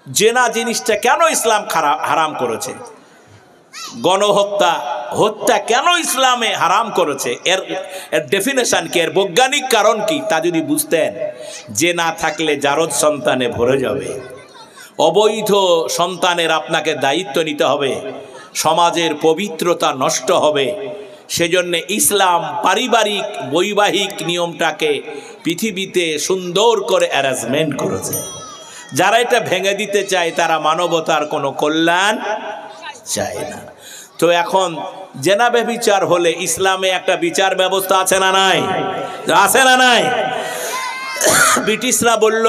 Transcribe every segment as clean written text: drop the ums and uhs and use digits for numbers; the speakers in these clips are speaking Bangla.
জেনা জিনিসটা কেন ইসলাম হারাম করেছে, গণহত্যা হত্যা কেন ইসলামে হারাম করেছে, এর ডেফিনেশন কি, এর বৈজ্ঞানিক কারণ কি, তা যদি বুঝতেন, যে না থাকলে জারদ সন্তানে ভরে যাবে। অবৈধ সন্তানের আপনাকে দায়িত্ব নিতে হবে, সমাজের পবিত্রতা নষ্ট হবে। সেজন্য ইসলাম পারিবারিক বৈবাহিক নিয়মটাকে পৃথিবীতে সুন্দর করে অ্যারেঞ্জমেন্ট করেছে। যারা এটা ভেঙে দিতে চায় তারা মানবতার কোনো কল্যাণ চায় না। তো এখন জেনা ব্যভিচার হলে ইসলামে একটা বিচার ব্যবস্থা আছে না নাই? আছে না নাই? ব্রিটিশরা বলল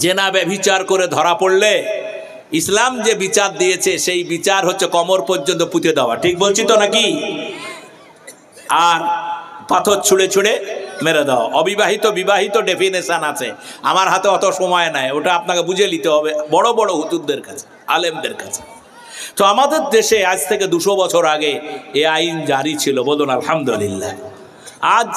জেনা ব্যভিচার করে ধরা পড়লে ইসলাম যে বিচার দিয়েছে সেই বিচার হচ্ছে কোমর পর্যন্ত পুঁতে দেওয়া। ঠিক বলছি তো নাকি? আর পাথর ছুঁড়ে ছুঁড়ে মেরে দাও। অবিবাহিত বিবাহিত ডেফিনেশন আছে, আমার হাতে অত সময় নাই, ওটা আপনাকে বুঝে নিতে হবে বড় বড় হুজুরদের কাছে, আলেমদের কাছে। তো আমাদের দেশে আজ থেকে 200 বছর আগে এ আইন জারি ছিল, বলুন আলহামদুলিল্লাহ। আজ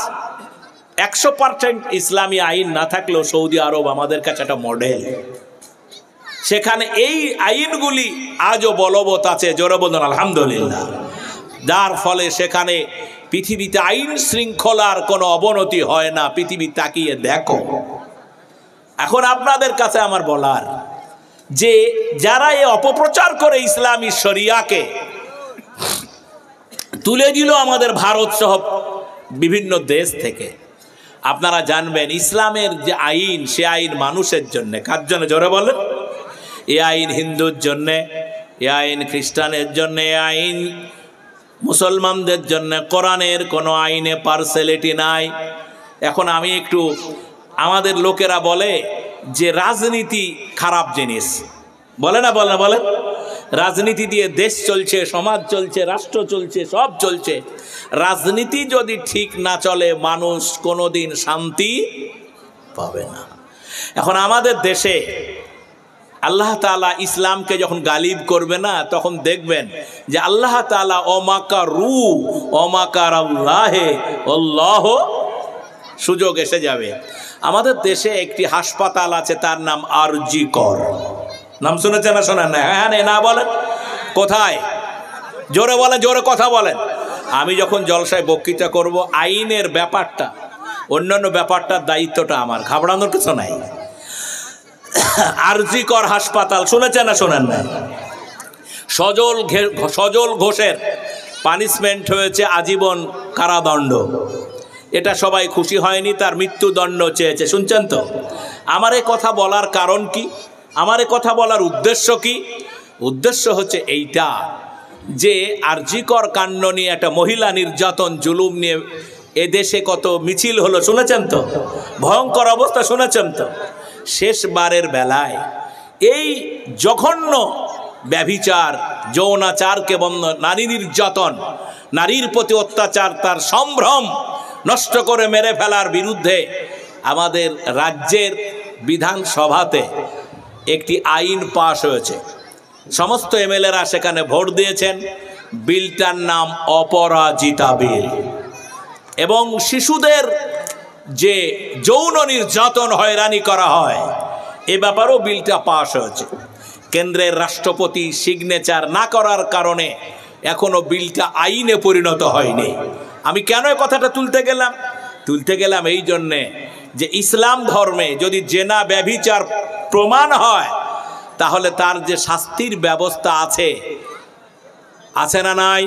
100% ইসলামী আইন না থাকলেও সৌদি আরব আমাদের কাছে একটা মডেল। সেখানে এই আইনগুলি আজও বলবৎ আছে, জোরে বলুন আলহামদুলিল্লাহ। যার ফলে সেখানে পৃথিবীতে আইন শৃঙ্খলার কোনো অবনতি হয় না। পৃথিবী তাকিয়ে দেখো। এখন আপনাদের কাছে আমার বলার যে যারা এই অপপ্রচার করে ইসলামী শরিয়াকে তুলে দিল আমাদের ভারত সহ বিভিন্ন দেশ থেকে, আপনারা জানবেন ইসলামের যে আইন, সে আইন মানুষের জন্য। কার জন্য? জোরে বলেন। এ আইন হিন্দুর জন্যে, এ আইন খ্রিস্টানের জন্য, এ আইন মুসলমানদের জন্য। কোরআনের কোনো আইনে পার্সেলিটি নাই। এখন আমি একটু, আমাদের লোকেরা বলে যে রাজনীতি খারাপ জিনিস, বলে না? বলে না? বলে রাজনীতি দিয়ে দেশ চলছে, সমাজ চলছে, রাষ্ট্র চলছে, সব চলছে। রাজনীতি যদি ঠিক না চলে মানুষ কোনোদিন শান্তি পাবে না। এখন আমাদের দেশে আল্লাহ তাআলা ইসলামকে যখন গালিব করবে না, তখন দেখবেন যে আল্লাহ তাআলা অমাকারু অমাকার আল্লাহে আল্লাহ, সুযোগ এসে যাবে। আমাদের দেশে একটি হাসপাতাল আছে, তার নাম আরজি কর। নাম শুনেছেন না? শোনেন না? হ্যাঁ না বলেন? কোথায়? জোরে বলেন, জোরে কথা বলেন। আমি যখন জলসায় বক্তৃতা করব, আইনের ব্যাপারটা, অন্যান্য ব্যাপারটার দায়িত্বটা আমার, ঘাবড়ানোর কিছু নাই। আরজি কর হাসপাতাল শুনেছেন না? শোনেন না? সজল ঘোষের পানিশমেন্ট হয়েছে আজীবন কারাদণ্ড। এটা সবাই খুশি হয়নি, তার মৃত্যুদণ্ড চেয়েছে। শুনছেন তো? আমার এই কথা বলার কারণ কি, আমার এই কথা বলার উদ্দেশ্য কি? উদ্দেশ্য হচ্ছে এইটা যে আরজি কর কাণ্ড নিয়ে, একটা মহিলা নির্যাতন জুলুম নিয়ে এদেশে কত মিছিল হলো, শুনেছেন তো? ভয়ঙ্কর অবস্থা, শুনেছেন তো? শেষবারের বেলায় এই জঘন্য ব্যভিচার, যৌনাচারকে বন্ধ, নারী নির্যাতন, নারীর প্রতি অত্যাচার, তার সম্ভ্রম নষ্ট করে মেরে ফেলার বিরুদ্ধে আমাদের রাজ্যের বিধানসভাতে একটি আইন পাশ হয়েছে। সমস্ত এমএলএরা সেখানে ভোট দিয়েছেন। বিলটার নাম অপরাজিতা বিল। এবং শিশুদের যে যৌন নির্যাতন, হয়রানি করা হয়, এ ব্যাপারেও বিলটা পাশ হয়েছে। কেন্দ্রের রাষ্ট্রপতি সিগনেচার না করার কারণে এখনো বিলটা আইনে পরিণত হয়নি। আমি কেন এই কথাটা তুলতে গেলাম এই জন্যে যে ইসলাম ধর্মে যদি জেনা ব্যভিচার প্রমাণ হয়, তাহলে তার যে শাস্তির ব্যবস্থা আছে, আছে না নাই?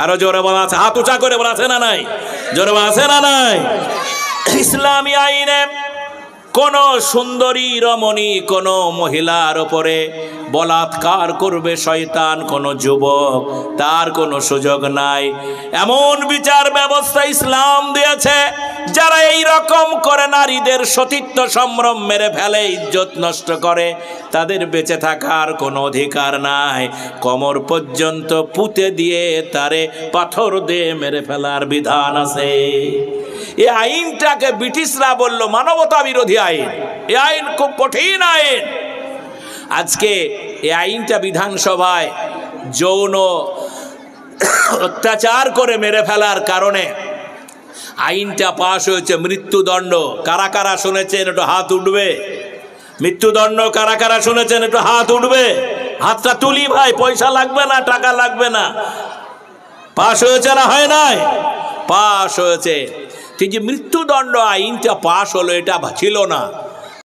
আরো জোরে বলা আছে, হাত উঁচা করে বলা আছে না নাই? জোরে বলা আছে না নাই? ইসলামী আইনে কোন সুন্দরী রমণী কোন মহিলার উপরে বলাৎকার করবে শয়তান, কোন যুবক, তার কোনো সুযোগ নাই। এমন বিচার ব্যবস্থা ইসলাম দিয়েছে, যারা এই রকম করে নারীদের সতীত্ব সম্ভ্রম মেরে ফেলে, ইজ্জত নষ্ট করে, তাদের বেঁচে থাকার কোনো অধিকার নাই। কোমর পর্যন্ত পুঁতে দিয়ে তারে পাথর দিয়ে মেরে ফেলার বিধান আছে। এই আইনটাকে ব্রিটিশরা বলল মানবতা বিরোধী আইন। এই আইন খুব কঠিন আইন। আজকে এই আইনটা বিধানসভায় যৌন অত্যাচার করে মেরে ফেলার কারণে আইনটা পাশ হয়েছে, মৃত্যুদণ্ড। কারা কারা শুনেছেন একটু হাত উঠবে? মৃত্যুদণ্ড কারা কারা শুনেছেন একটু হাত উঠবে, হাতটা তুলি ভাই, পয়সা লাগবে না, টাকা লাগবে না। পাশ হয়েছে না হয় নাই? পাশ হয়েছে। যে মৃত্যুদণ্ড আইনটা পাশ হলো এটা ছিল না।